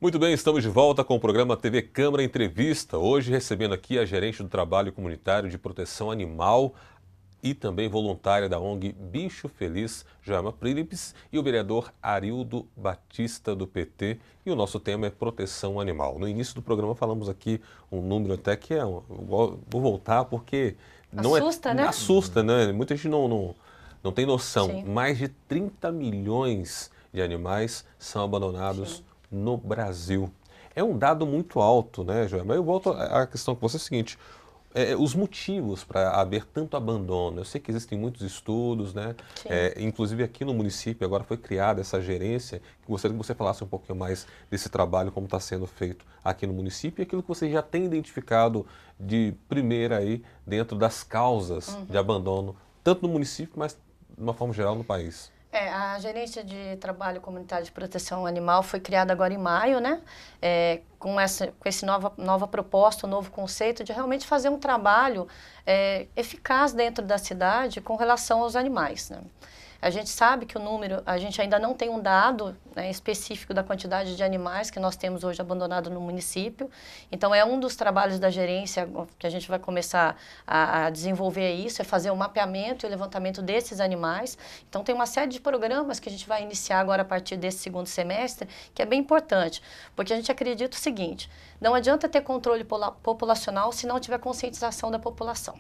Muito bem, estamos de volta com o programa TV Câmara Entrevista. Hoje recebendo aqui a gerente do Trabalho Comunitário de Proteção Animal e também voluntária da ONG Bicho Feliz, Joelma Prílipes, e o vereador Arildo Batista, do PT. E o nosso tema é proteção animal. No início do programa falamos aqui um número até que é... Vou voltar porque... não assusta, é, né? Assusta, né? Muita gente não tem noção. Sim. Mais de 30 milhões de animais são abandonados Sim. no Brasil. É um dado muito alto, né, Joelma? Eu volto à questão com você, é o seguinte, os motivos para haver tanto abandono. Eu sei que existem muitos estudos, né? Inclusive aqui no município agora foi criada essa gerência. Gostaria que você falasse um pouquinho mais desse trabalho, como está sendo feito aqui no município e aquilo que você já tem identificado de primeira aí dentro das causas de abandono, tanto no município, mas de uma forma geral no país. A Gerência de Trabalho Comunitário de Proteção Animal foi criada agora em maio, né? Com esse nova proposta, um novo conceito de realmente fazer um trabalho eficaz dentro da cidade com relação aos animais, né? A gente sabe que o número, a gente ainda não tem um dado, né, específico da quantidade de animais que nós temos hoje abandonados no município. Então, é um dos trabalhos da gerência que a gente vai começar a desenvolver isso, é fazer o mapeamento e o levantamento desses animais. Então, tem uma série de programas que a gente vai iniciar agora a partir desse segundo semestre, que é bem importante, porque a gente acredita o seguinte, não adianta ter controle populacional se não tiver conscientização da população.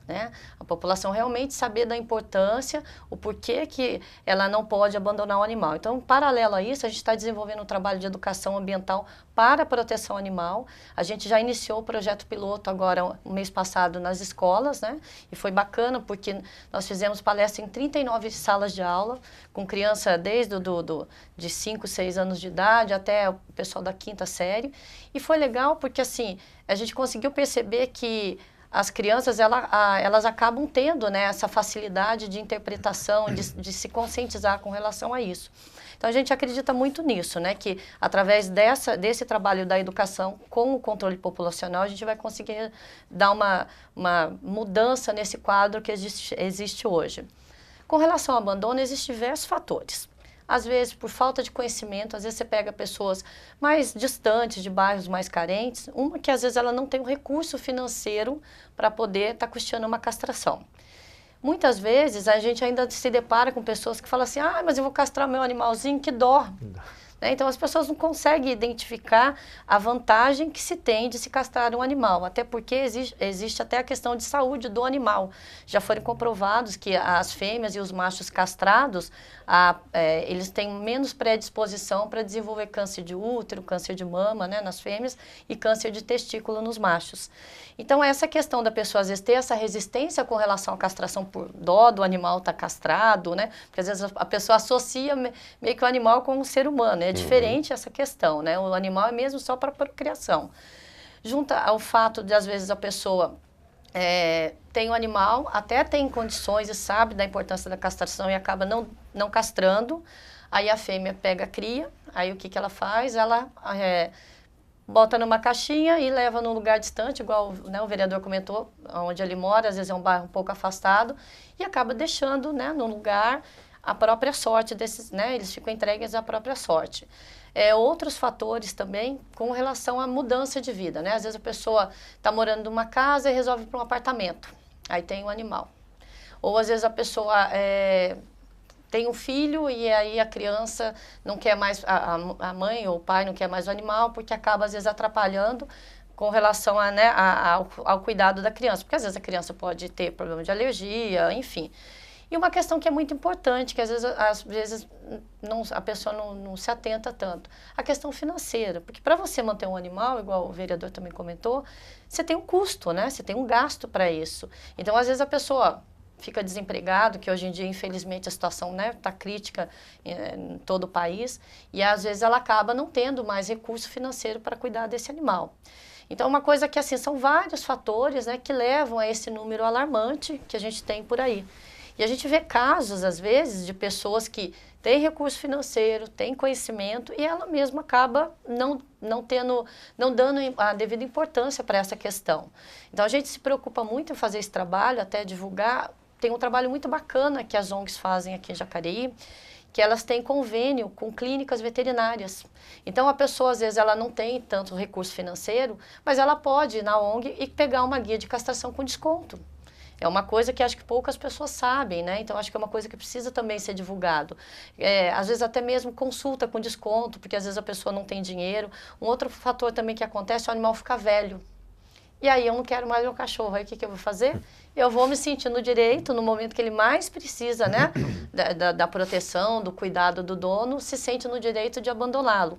Né? A população realmente saber da importância, o porquê que ela não pode abandonar o animal. Então, paralelo a isso, a gente está desenvolvendo um trabalho de educação ambiental para a proteção animal. A gente já iniciou o projeto piloto agora, no mês passado, nas escolas, né? E foi bacana porque nós fizemos palestra em 39 salas de aula, com criança desde de 5, 6 anos de idade até o pessoal da 5ª série. E foi legal porque, assim, a gente conseguiu perceber que as crianças, elas acabam tendo, né, essa facilidade de interpretação, de se conscientizar com relação a isso. Então, a gente acredita muito nisso, né, que através desse trabalho da educação com o controle populacional, a gente vai conseguir dar uma mudança nesse quadro que existe hoje. Com relação ao abandono, existem diversos fatores. Às vezes, por falta de conhecimento, às vezes você pega pessoas mais distantes, de bairros mais carentes, uma que às vezes ela não tem o recurso financeiro para poder estar custeando uma castração. Muitas vezes a gente ainda se depara com pessoas que falam assim, mas eu vou castrar meu animalzinho, que dó. Então, as pessoas não conseguem identificar a vantagem que se tem de se castrar um animal, até porque existe até a questão de saúde do animal. Já foram comprovados que as fêmeas e os machos castrados, eles têm menos predisposição para desenvolver câncer de útero, câncer de mama, né, nas fêmeas e câncer de testículo nos machos. Então, essa questão da pessoa, às vezes, ter essa resistência com relação à castração por dó do animal estar castrado, né? Porque, às vezes, a pessoa associa meio que o animal com o ser humano, né? É diferente essa questão, né? O animal é mesmo só para procriação. Junta ao fato de, às vezes, a pessoa tem um animal, até tem condições e sabe da importância da castração e acaba não castrando, aí a fêmea pega a cria, aí o que ela faz? Ela bota numa caixinha e leva num lugar distante, igual, né, o vereador comentou, onde ele mora, às vezes é um bairro um pouco afastado, e acaba deixando, né, num lugar a própria sorte desses, né, eles ficam entregues à própria sorte. Outros fatores também com relação à mudança de vida, né? Às vezes a pessoa está morando numa casa e resolve ir para um apartamento, aí tem um animal. Ou às vezes a pessoa tem um filho e aí a criança não quer mais, a mãe ou o pai não quer mais o animal porque acaba às vezes atrapalhando com relação ao cuidado da criança, porque às vezes a criança pode ter problema de alergia, enfim. E uma questão que é muito importante, que às vezes a pessoa não se atenta tanto, a questão financeira, porque para você manter um animal, igual o vereador também comentou, você tem um custo, né? Você tem um gasto para isso. Então, às vezes a pessoa fica desempregado, que hoje em dia, infelizmente, a situação, né, tá crítica em todo o país, e às vezes ela acaba não tendo mais recurso financeiro para cuidar desse animal. Então, uma coisa que, assim, são vários fatores, né, que levam a esse número alarmante que a gente tem por aí. E a gente vê casos, às vezes, de pessoas que têm recurso financeiro, têm conhecimento, e ela mesma acaba não dando a devida importância para essa questão. Então, a gente se preocupa muito em fazer esse trabalho, até divulgar. Tem um trabalho muito bacana que as ONGs fazem aqui em Jacareí, que elas têm convênio com clínicas veterinárias. Então, a pessoa, às vezes, ela não tem tanto recurso financeiro, mas ela pode ir na ONG e pegar uma guia de castração com desconto. É uma coisa que acho que poucas pessoas sabem, né? Então, acho que é uma coisa que precisa também ser divulgado. Às vezes, até mesmo consulta com desconto, porque às vezes a pessoa não tem dinheiro. Um outro fator também que acontece é o animal ficar velho. E aí, eu não quero mais meu cachorro. Aí, o que que eu vou fazer? Eu vou me sentir no direito, no momento que ele mais precisa, né? Da proteção, do cuidado do dono, se sente no direito de abandoná-lo.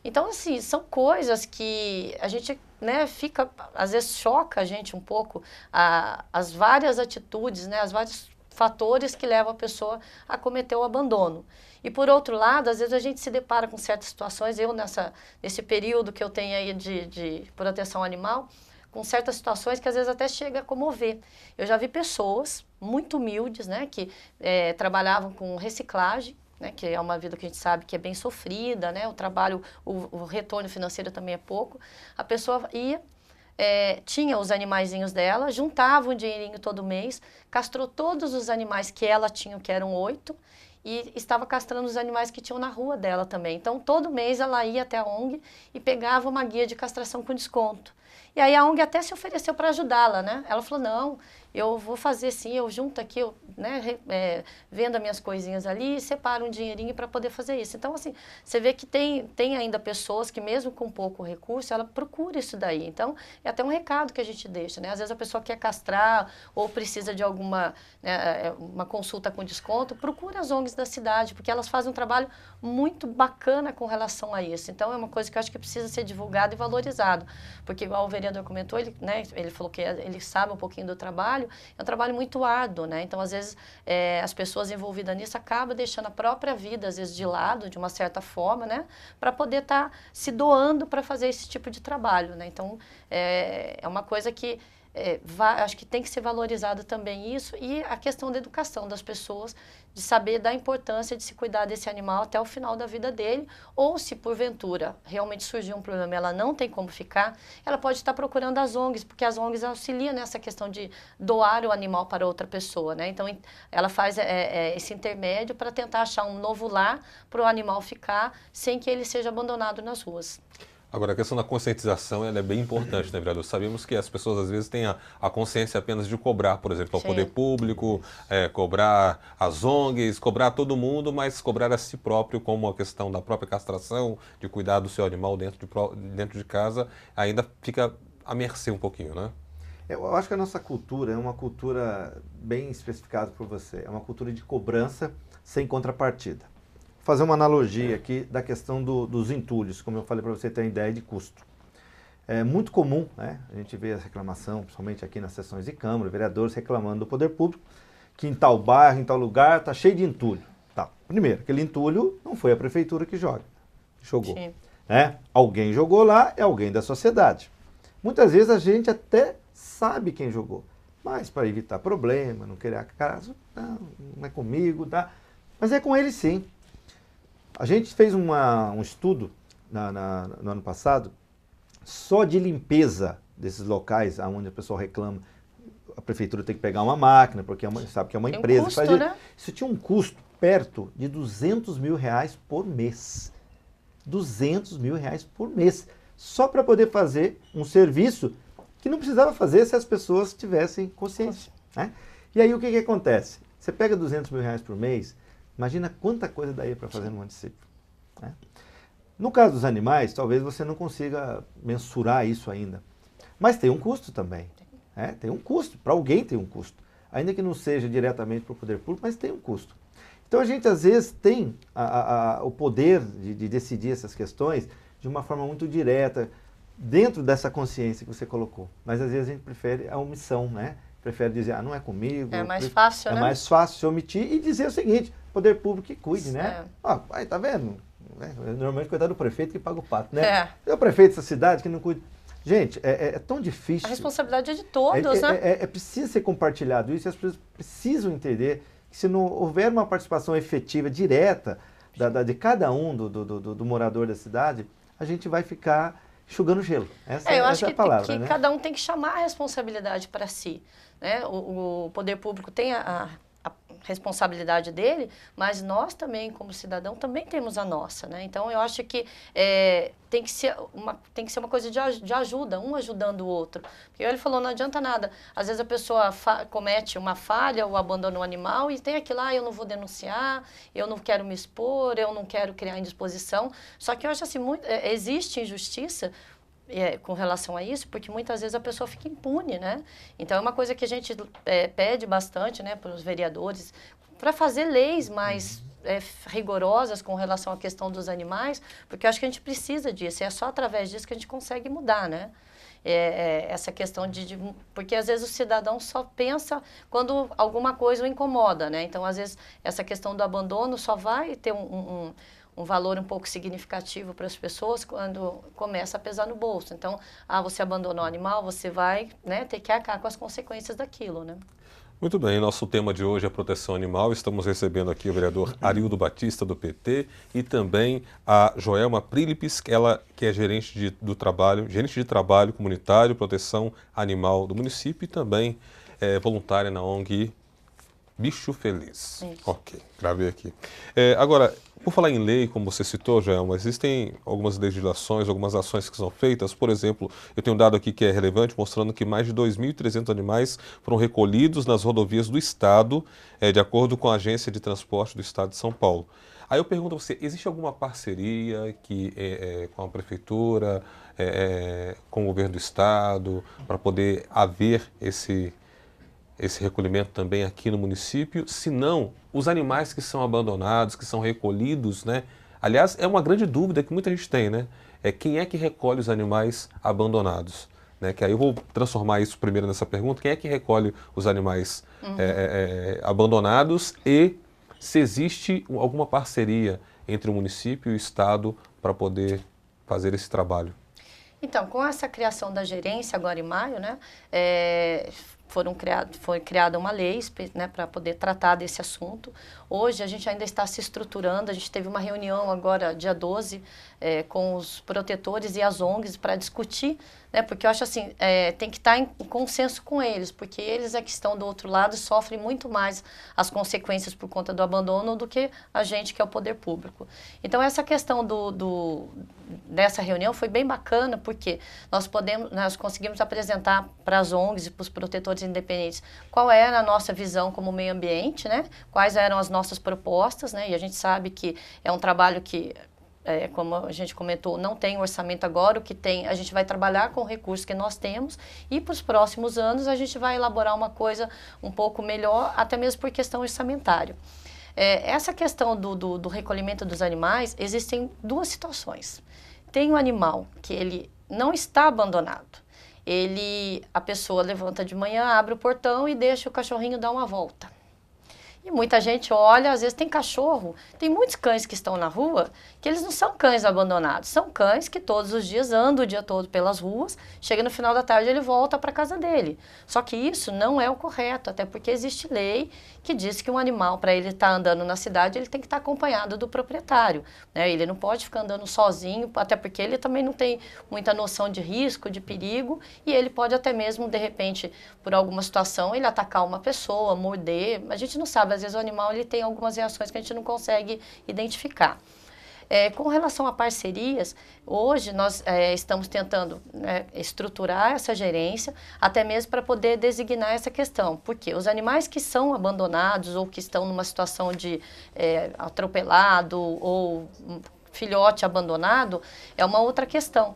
Então, assim, são coisas que a gente, né, fica, às vezes choca a gente um pouco, as várias atitudes, né, os vários fatores que levam a pessoa a cometer o abandono. E por outro lado, às vezes a gente se depara com certas situações, eu nesse período que eu tenho aí de proteção animal, com certas situações que às vezes até chega a comover. Eu já vi pessoas muito humildes, né, que trabalhavam com reciclagem, né, que é uma vida que a gente sabe que é bem sofrida, né, o trabalho, o retorno financeiro também é pouco. A pessoa ia, tinha os animaizinhos dela, juntava um dinheirinho todo mês, castrou todos os animais que ela tinha, que eram 8, e estava castrando os animais que tinham na rua dela também. Então, todo mês ela ia até a ONG e pegava uma guia de castração com desconto. E aí a ONG até se ofereceu para ajudá-la, né? Ela falou, não, eu vou fazer sim, eu junto aqui, eu, né, vendo as minhas coisinhas ali e separo um dinheirinho para poder fazer isso. Então, assim, você vê que tem ainda pessoas que mesmo com pouco recurso, ela procura isso daí. Então, é até um recado que a gente deixa, né? Às vezes a pessoa quer castrar ou precisa de alguma, né, uma consulta com desconto, procura as ONGs da cidade, porque elas fazem um trabalho muito bacana com relação a isso. Então, é uma coisa que eu acho que precisa ser divulgado e valorizado, porque igual o vereador comentou, ele falou que ele sabe um pouquinho do trabalho, é um trabalho muito árduo, né? Então, às vezes, as pessoas envolvidas nisso acabam deixando a própria vida, às vezes, de lado, de uma certa forma, né? Para poder estar se doando para fazer esse tipo de trabalho, né? Então, é uma coisa que acho que tem que ser valorizado também isso, e a questão da educação das pessoas, de saber da importância de se cuidar desse animal até o final da vida dele, ou se porventura realmente surgir um problema, ela não tem como ficar, ela pode estar procurando as ONGs, porque as ONGs auxiliam nessa questão de doar o animal para outra pessoa, né? Então, ela faz esse intermédio para tentar achar um novo lar para o animal ficar sem que ele seja abandonado nas ruas. Agora, a questão da conscientização ela é bem importante, né, vereador? Sabemos que as pessoas, às vezes, têm a consciência apenas de cobrar, por exemplo, ao poder público, cobrar as ONGs, cobrar todo mundo, mas cobrar a si próprio, como a questão da própria castração, de cuidar do seu animal dentro de casa, ainda fica à mercê um pouquinho, né? Eu acho que a nossa cultura é uma cultura bem especificada por você, é uma cultura de cobrança sem contrapartida. Fazer uma analogia aqui da questão dos entulhos, como eu falei para você ter uma ideia de custo. É muito comum, né, a gente vê a reclamação, principalmente aqui nas sessões de Câmara, vereadores reclamando do poder público, que em tal bairro, em tal lugar, está cheio de entulho. Tá. Primeiro, aquele entulho não foi a prefeitura que jogou. Né? Alguém jogou lá, é alguém da sociedade. Muitas vezes a gente até sabe quem jogou, mas para evitar problema, não querer caso, não é comigo, tá? Mas é com ele sim. A gente fez um estudo no ano passado só de limpeza desses locais onde a pessoa reclama. A prefeitura tem que pegar uma máquina, porque sabe que é uma empresa. Custo, que né? Isso tinha um custo perto de R$200 mil por mês. R$200 mil por mês. Só para poder fazer um serviço que não precisava fazer se as pessoas tivessem consciência. Né? E aí o que acontece? Você pega R$200 mil por mês, imagina quanta coisa daí para fazer no município. Né? No caso dos animais, talvez você não consiga mensurar isso ainda. Mas tem um custo também. Né? Tem um custo, para alguém tem um custo. Ainda que não seja diretamente para o poder público, mas tem um custo. Então a gente às vezes tem o poder de decidir essas questões de uma forma muito direta, dentro dessa consciência que você colocou. Mas às vezes a gente prefere a omissão, né? Prefere dizer, não é comigo. É mais fácil, né? É mais fácil se omitir e dizer o seguinte, poder público que cuide, né? Aí tá vendo? Normalmente coitado do prefeito que paga o pato, né? É o prefeito dessa cidade que não cuida. Gente, é tão difícil. A responsabilidade é de todos, né? É preciso ser compartilhado isso e as pessoas precisam entender que se não houver uma participação efetiva, direta, de cada um do morador da cidade, a gente vai ficar enxugando gelo. Essa é a palavra, que né? cada um tem que chamar a responsabilidade para si. Né? O poder público tem a responsabilidade dele, mas nós também, como cidadão, também temos a nossa, né? Então, eu acho que tem que ser uma coisa de ajuda, um ajudando o outro. Porque ele falou, não adianta nada. Às vezes a pessoa comete uma falha ou abandona um animal e tem aquilo, eu não vou denunciar, eu não quero me expor, eu não quero criar indisposição. Só que eu acho assim, existe injustiça com relação a isso, porque muitas vezes a pessoa fica impune, né? Então, é uma coisa que a gente pede bastante, né, para os vereadores, para fazer leis mais rigorosas com relação à questão dos animais, porque eu acho que a gente precisa disso, e é só através disso que a gente consegue mudar, né? Essa questão porque às vezes o cidadão só pensa quando alguma coisa o incomoda, né? Então, às vezes, essa questão do abandono só vai ter um valor um pouco significativo para as pessoas quando começa a pesar no bolso. Então, você abandonou o animal, você vai, né, ter que arcar com as consequências daquilo, né? Muito bem, nosso tema de hoje é proteção animal. Estamos recebendo aqui o vereador Arildo Batista, do PT, e também a Joelma Prílipes, que é gerente de trabalho comunitário, proteção animal do município e também voluntária na ONG Bicho Feliz. Isso. Ok, gravei aqui. Agora, por falar em lei, como você citou, Joelma, existem algumas legislações, algumas ações que são feitas. Por exemplo, eu tenho um dado aqui que é relevante, mostrando que mais de 2.300 animais foram recolhidos nas rodovias do Estado, de acordo com a Agência de Transporte do Estado de São Paulo. Aí eu pergunto a você, existe alguma parceria com a Prefeitura, com o Governo do Estado, para poder haver esse recolhimento também aqui no município? Se não, os animais que são abandonados, que são recolhidos, né? Aliás, é uma grande dúvida que muita gente tem, né? Quem é que recolhe os animais abandonados? Né? Que aí eu vou transformar isso primeiro nessa pergunta. Quem é que recolhe os animais abandonados e se existe alguma parceria entre o município e o Estado para poder fazer esse trabalho? Então, com essa criação da gerência agora em maio, né, foi criada uma lei, né, para poder tratar desse assunto. Hoje a gente ainda está se estruturando, a gente teve uma reunião agora, dia 12, com os protetores e as ONGs para discutir, né, porque eu acho assim, tem que estar em consenso com eles, porque eles é que estão do outro lado e sofrem muito mais as consequências por conta do abandono do que a gente, que é o poder público. Então, essa questão dessa reunião foi bem bacana, porque nós conseguimos apresentar para as ONGs e para os protetores independentes qual era a nossa visão como meio ambiente, né? Quais eram as nossas propostas, né? E a gente sabe que é um trabalho que, como a gente comentou, não tem orçamento agora, o que tem, a gente vai trabalhar com o recurso que nós temos e para os próximos anos a gente vai elaborar uma coisa um pouco melhor, até mesmo por questão orçamentária. Essa questão do recolhimento dos animais, existem duas situações. Tem um animal que ele não está abandonado. A pessoa levanta de manhã, abre o portão e deixa o cachorrinho dar uma volta. E muita gente olha, às vezes tem cachorro, tem muitos cães que estão na rua, que eles não são cães abandonados, são cães que todos os dias andam o dia todo pelas ruas, chega no final da tarde ele volta para a casa dele. Só que isso não é o correto, até porque existe lei que diz que um animal, para ele estar andando na cidade, ele tem que estar acompanhado do proprietário, né? Ele não pode ficar andando sozinho, até porque ele também não tem muita noção de risco, de perigo, e ele pode até mesmo, de repente, por alguma situação, ele atacar uma pessoa, morder, a gente não sabe. Às vezes o animal ele tem algumas reações que a gente não consegue identificar. Com relação a parcerias, hoje nós estamos tentando estruturar essa gerência, até mesmo para poder designar essa questão. Porque os animais que são abandonados ou que estão numa situação de atropelado ou filhote abandonado, é uma outra questão.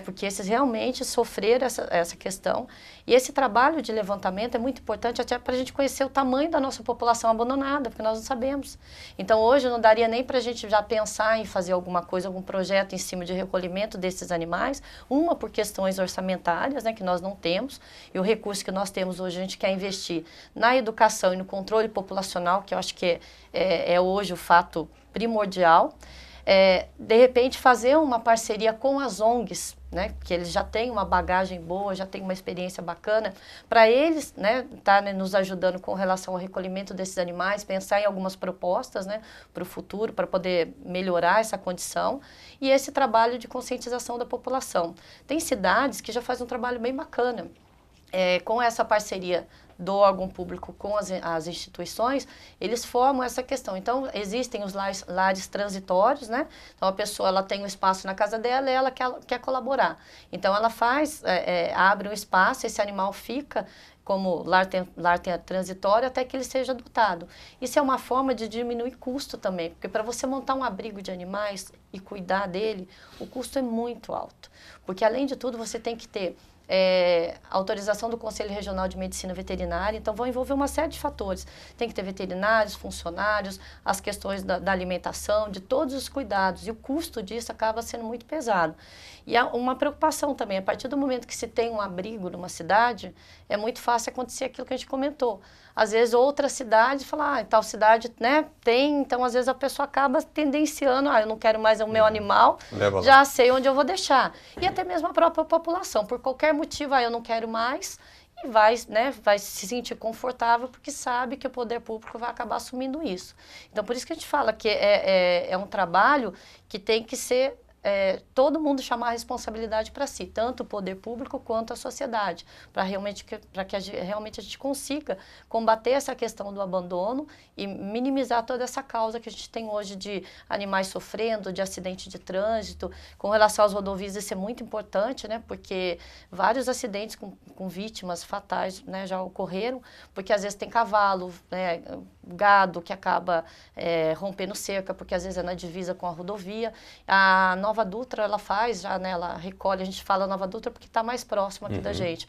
Porque esses realmente sofreram essa questão. E esse trabalho de levantamento é muito importante até para a gente conhecer o tamanho da nossa população abandonada, porque nós não sabemos. Então, hoje não daria nem para a gente já pensar em fazer alguma coisa, algum projeto em cima de recolhimento desses animais, uma por questões orçamentárias, né, que nós não temos, e o recurso que nós temos hoje a gente quer investir na educação e no controle populacional, que eu acho que é hoje o fato primordial. De repente fazer uma parceria com as ONGs, né, que eles já têm uma bagagem boa, já têm uma experiência bacana, para eles, né, nos ajudando com relação ao recolhimento desses animais, pensar em algumas propostas, né, para o futuro, para poder melhorar essa condição, e esse trabalho de conscientização da população. Tem cidades que já fazem um trabalho bem bacana. Com essa parceria do órgão público com as instituições, eles formam essa questão. Então, existem os lares transitórios, né? Então, a pessoa ela tem um espaço na casa dela e ela quer colaborar. Então, ela abre um espaço, esse animal fica como lar transitório até que ele seja adotado. Isso é uma forma de diminuir custo também, porque para você montar um abrigo de animais e cuidar dele, o custo é muito alto. Porque, além de tudo, você tem que ter autorização do Conselho Regional de Medicina Veterinária, então vão envolver uma série de fatores. Tem que ter veterinários, funcionários, as questões da alimentação, de todos os cuidados, e o custo disso acaba sendo muito pesado. E há uma preocupação também, a partir do momento que se tem um abrigo numa cidade, é muito fácil acontecer aquilo que a gente comentou. Às vezes outra cidade fala, tal cidade, né, tem, então às vezes a pessoa acaba tendenciando, eu não quero mais o meu animal, já sei onde eu vou deixar. E até mesmo a própria população, por qualquer motivo, eu não quero mais, e vai se sentir confortável porque sabe que o poder público vai acabar assumindo isso. Então por isso que a gente fala que é um trabalho que tem que ser todo mundo chamar a responsabilidade para si, tanto o poder público quanto a sociedade, para que realmente a gente consiga combater essa questão do abandono e minimizar toda essa causa que a gente tem hoje de animais sofrendo, de acidente de trânsito. Com relação às rodovias, isso é muito importante, né, porque vários acidentes com vítimas fatais, né, já ocorreram, porque às vezes tem cavalo, né, gado que acaba rompendo cerca, porque às vezes é na divisa com a rodovia. A Nova Dutra, ela faz já, né, ela recolhe, a gente fala Nova Dutra porque está mais próximo aqui da gente.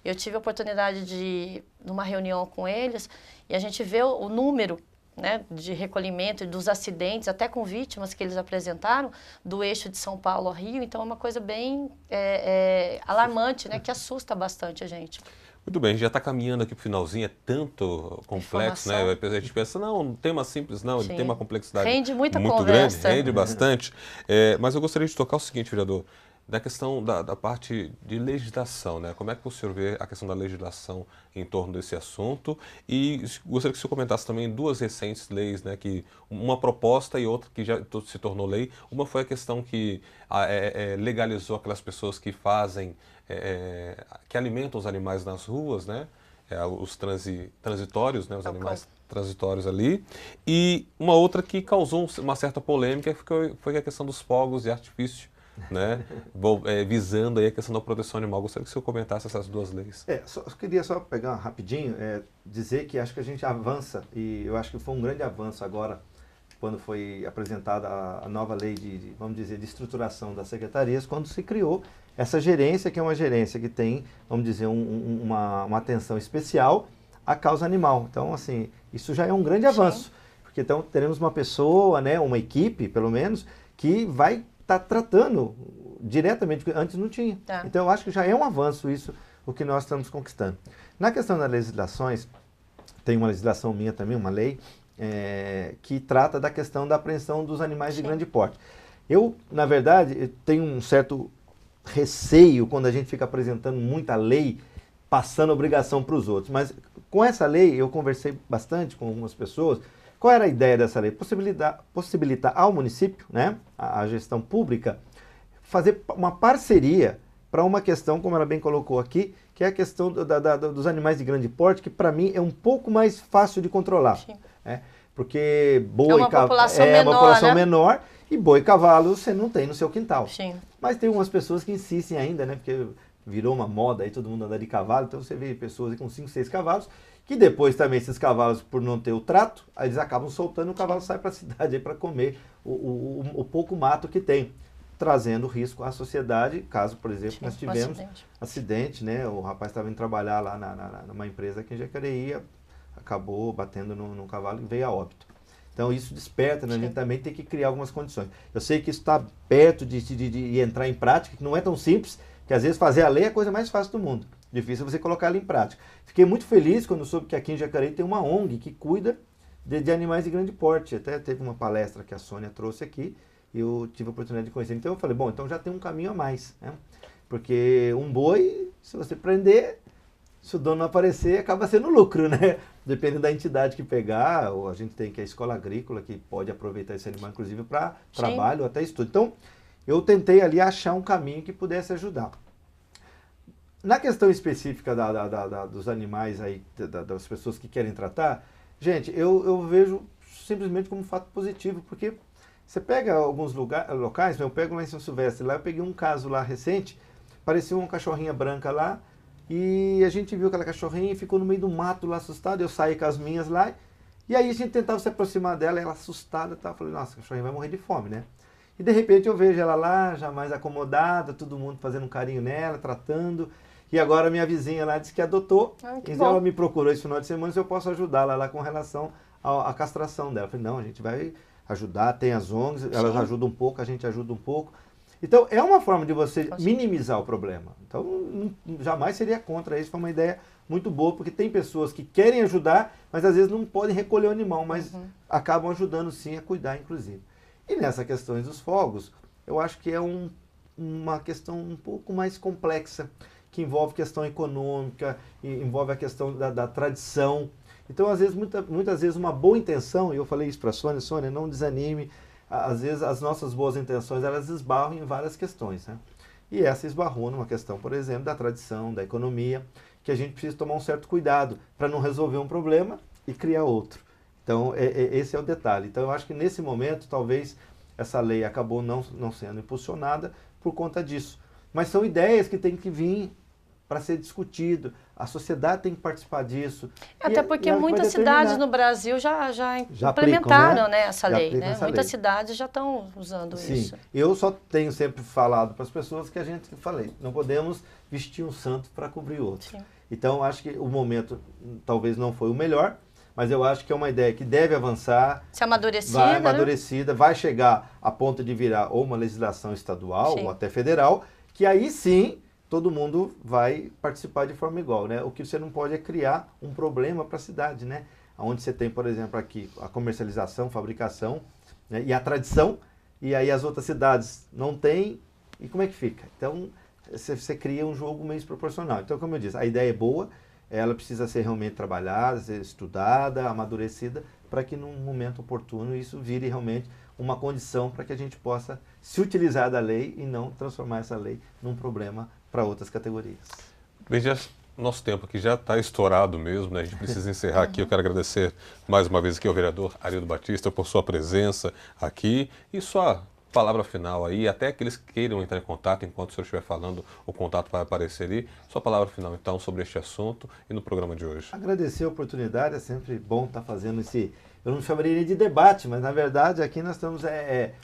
Eu tive a oportunidade de numa reunião com eles, e a gente vê o número, né, de recolhimento dos acidentes, até com vítimas que eles apresentaram, do eixo de São Paulo ao Rio. Então é uma coisa bem alarmante, né, que assusta bastante a gente. Muito bem, a gente já está caminhando aqui para o finalzinho, é tanto complexo, né? A gente pensa, não, um tema simples, não, ele tem uma complexidade muito grande, rende bastante. Mas eu gostaria de tocar o seguinte, vereador, da questão da parte de legislação, né? Como é que o senhor vê a questão da legislação em torno desse assunto? E gostaria que o senhor comentasse também duas recentes leis, né? Que uma proposta e outra que já se tornou lei. Uma foi a questão que legalizou aquelas pessoas que fazem, que alimentam os animais nas ruas, né? Os transitórios, né? Os animais transitórios ali. E uma outra que causou uma certa polêmica foi a questão dos fogos de artifício, né? Visando aí a questão da proteção animal. Gostaria que o senhor comentasse essas duas leis. Eu queria só pegar rapidinho, dizer que acho que a gente avança, e eu acho que foi um grande avanço agora, quando foi apresentada a nova lei vamos dizer, de estruturação das secretarias, quando se criou essa gerência, que é uma gerência que tem, vamos dizer, uma atenção especial à causa animal. Então, assim, isso já é um grande avanço. Sim. Porque então teremos uma pessoa, né, uma equipe, pelo menos, que vai estar tratando diretamente, porque antes não tinha. Tá. Então, eu acho que já é um avanço isso, o que nós estamos conquistando. Na questão das legislações, tem uma legislação minha também, uma lei, que trata da questão da apreensão dos animais de grande porte. Eu, na verdade, tenho um certo receio quando a gente fica apresentando muita lei, passando obrigação para os outros. Mas com essa lei, eu conversei bastante com algumas pessoas. Qual era a ideia dessa lei? Possibilitar ao município, né, a gestão pública, fazer uma parceria para uma questão, como ela bem colocou aqui, que é a questão dos animais de grande porte, que para mim é um pouco mais fácil de controlar. Sim. Porque boi, uma população menor, e boi e cavalo você não tem no seu quintal. Sim. Mas tem umas pessoas que insistem ainda, né? Porque virou uma moda aí, todo mundo anda de cavalo, então você vê pessoas com 5, 6 cavalos, que depois também esses cavalos, por não ter o trato, aí eles acabam soltando, o cavalo sai para a cidade aí para comer o pouco mato que tem, trazendo risco à sociedade, caso, por exemplo, nós tivemos acidente, né? O rapaz estava indo trabalhar lá numa empresa aqui em Jacareí, acabou batendo num cavalo e veio a óbito. Então isso desperta, né? A gente também tem que criar algumas condições. Eu sei que isso está perto de entrar em prática, que não é tão simples, que às vezes fazer a lei é a coisa mais fácil do mundo. Difícil você colocar ela em prática. Fiquei muito feliz quando soube que aqui em Jacareí tem uma ONG que cuida de animais de grande porte. Até teve uma palestra que a Sônia trouxe aqui e eu tive a oportunidade de conhecer. Então eu falei, bom, então já tem um caminho a mais, né? Porque um boi, se você prender, se o dono não aparecer, acaba sendo lucro, né? Depende da entidade que pegar, ou a gente tem que a escola agrícola, que pode aproveitar esse animal, inclusive, para trabalho ou até estudo. Então, eu tentei ali achar um caminho que pudesse ajudar. Na questão específica dos animais aí, das pessoas que querem tratar, gente, eu vejo simplesmente como um fato positivo, porque você pega alguns locais, eu pego lá em São Silvestre, lá eu peguei um caso lá recente, parecia uma cachorrinha branca lá, e a gente viu aquela cachorrinha e ficou no meio do mato lá assustada, eu saí com as minhas lá, e aí a gente tentava se aproximar dela, ela assustada, tá? Falei, nossa, a cachorrinha vai morrer de fome, né? E de repente eu vejo ela lá, já mais acomodada, todo mundo fazendo um carinho nela, tratando. E agora minha vizinha lá disse que adotou, então ela me procurou esse final de semana se eu posso ajudá-la lá com relação à castração dela. Eu falei, não, a gente vai ajudar, tem as ONGs, elas ajudam um pouco, a gente ajuda um pouco. Então, é uma forma de você minimizar o problema. Então, jamais seria contra isso, foi uma ideia muito boa, porque tem pessoas que querem ajudar, mas às vezes não podem recolher o animal, mas acabam ajudando sim a cuidar, inclusive. E nessa questão dos fogos, eu acho que é uma questão um pouco mais complexa, que envolve questão econômica, envolve a questão da tradição. Então, às vezes, muitas vezes, uma boa intenção, e eu falei isso para a Sônia, não desanime, às vezes as nossas boas intenções, elas esbarram em várias questões, né? E essa esbarrou numa questão, por exemplo, da tradição, da economia, que a gente precisa tomar um certo cuidado para não resolver um problema e criar outro. Então, esse é o detalhe. Então, eu acho que nesse momento, talvez, essa lei acabou não sendo impulsionada por conta disso. Mas são ideias que têm que vir para ser discutido. A sociedade tem que participar disso. Até porque muitas cidades no Brasil já implementaram, né, essa lei. Né? Muitas cidades já estão usando isso. Eu só tenho sempre falado para as pessoas que não podemos vestir um santo para cobrir outro. Sim. Então, acho que o momento talvez não foi o melhor, mas eu acho que é uma ideia que deve avançar. Se amadurecida. Vai amadurecida, vai chegar a ponto de virar ou uma legislação estadual ou até federal, que aí sim todo mundo vai participar de forma igual, né? O que você não pode é criar um problema para a cidade, né? Onde você tem, por exemplo, aqui a comercialização, fabricação, né? E a tradição, e aí as outras cidades não têm, e como é que fica? Então, você cria um jogo meio desproporcional. Então, como eu disse, a ideia é boa, ela precisa ser realmente trabalhada, ser estudada, amadurecida, para que num momento oportuno isso vire realmente uma condição para que a gente possa se utilizar da lei e não transformar essa lei num problema para outras categorias. Bem, nosso tempo aqui já está estourado mesmo, né? A gente precisa encerrar aqui. Eu quero agradecer mais uma vez aqui ao vereador Arildo Batista por sua presença aqui e sua palavra final aí, até aqueles que queiram entrar em contato, enquanto o senhor estiver falando, o contato vai aparecer ali. Sua palavra final, então, sobre este assunto e no programa de hoje. Agradecer a oportunidade, é sempre bom estar fazendo esse... Eu não chamaria de debate, mas na verdade aqui nós estamos...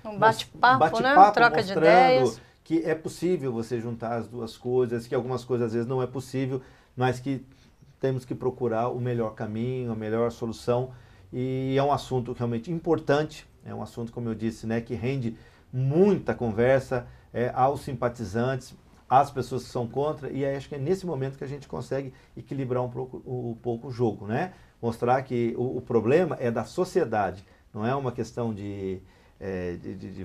um bate-papo, né? Troca de ideias. Que é possível você juntar as duas coisas, que algumas coisas às vezes não é possível, mas que temos que procurar o melhor caminho, a melhor solução. E é um assunto realmente importante, é um assunto, como eu disse, né, que rende muita conversa aos simpatizantes, às pessoas que são contra, e acho que é nesse momento que a gente consegue equilibrar um pouco o jogo, né? Mostrar que o problema é da sociedade, não é uma questão de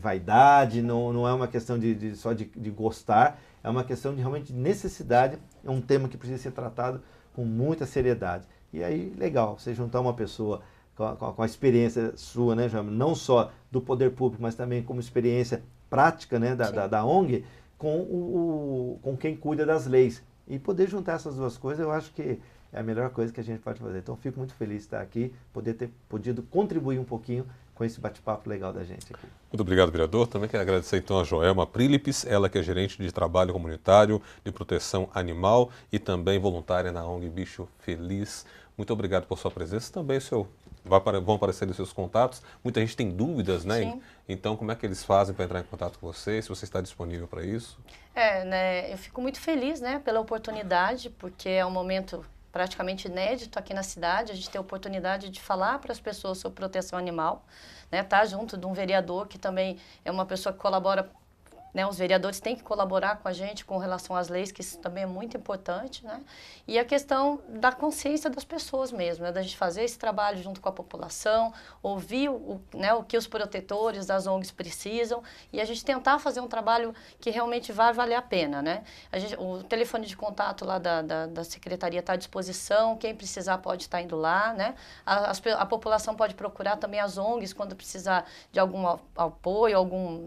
vaidade, não é uma questão só de gostar, é uma questão de realmente necessidade, é um tema que precisa ser tratado com muita seriedade. E aí, legal, você juntar uma pessoa com a experiência sua, né, João, não só do poder público, mas também como experiência prática, né, da ONG, com quem cuida das leis. E poder juntar essas duas coisas, eu acho que é a melhor coisa que a gente pode fazer. Então, fico muito feliz de estar aqui, poder ter podido contribuir um pouquinho com esse bate-papo legal da gente aqui. Muito obrigado, vereador. Também quero agradecer então a Joelma Prílipes, ela que é gerente de trabalho comunitário, de proteção animal e também voluntária na ONG Bicho Feliz. Muito obrigado por sua presença. Também vão aparecer os seus contatos. Muita gente tem dúvidas, né? Sim. Então, como é que eles fazem para entrar em contato com você? Se você está disponível para isso? Né? Eu fico muito feliz, né, pela oportunidade, porque é um momento praticamente inédito aqui na cidade, a gente tem a oportunidade de falar para as pessoas sobre proteção animal, né, tá junto de um vereador que também é uma pessoa que colabora, né, os vereadores têm que colaborar com a gente com relação às leis, que isso também é muito importante, né, e a questão da consciência das pessoas mesmo, né, da gente fazer esse trabalho junto com a população, ouvir o que os protetores das ONGs precisam e a gente tentar fazer um trabalho que realmente vai valer a pena, né. O telefone de contato lá da secretaria está à disposição, quem precisar pode estar indo lá, né, a população pode procurar também as ONGs quando precisar de algum apoio,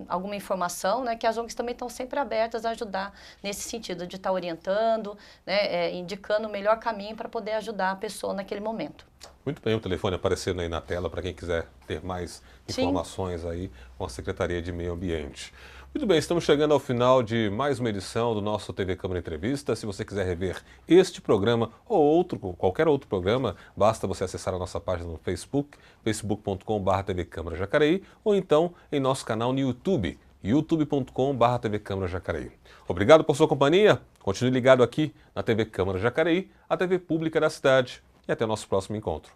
alguma informação, né, que as ONGs também estão sempre abertas a ajudar nesse sentido, de estar orientando, né, indicando o melhor caminho para poder ajudar a pessoa naquele momento. Muito bem, o telefone aparecendo aí na tela para quem quiser ter mais informações aí com a Secretaria de Meio Ambiente. Muito bem, estamos chegando ao final de mais uma edição do nosso TV Câmara Entrevista. Se você quiser rever este programa ou qualquer outro programa, basta você acessar a nossa página no Facebook, facebook.com/TV Câmara Jacareí, ou então em nosso canal no YouTube, youtube.com/TV Câmara Jacareí. Obrigado por sua companhia, continue ligado aqui na TV Câmara Jacareí, a TV pública da cidade, e até o nosso próximo encontro.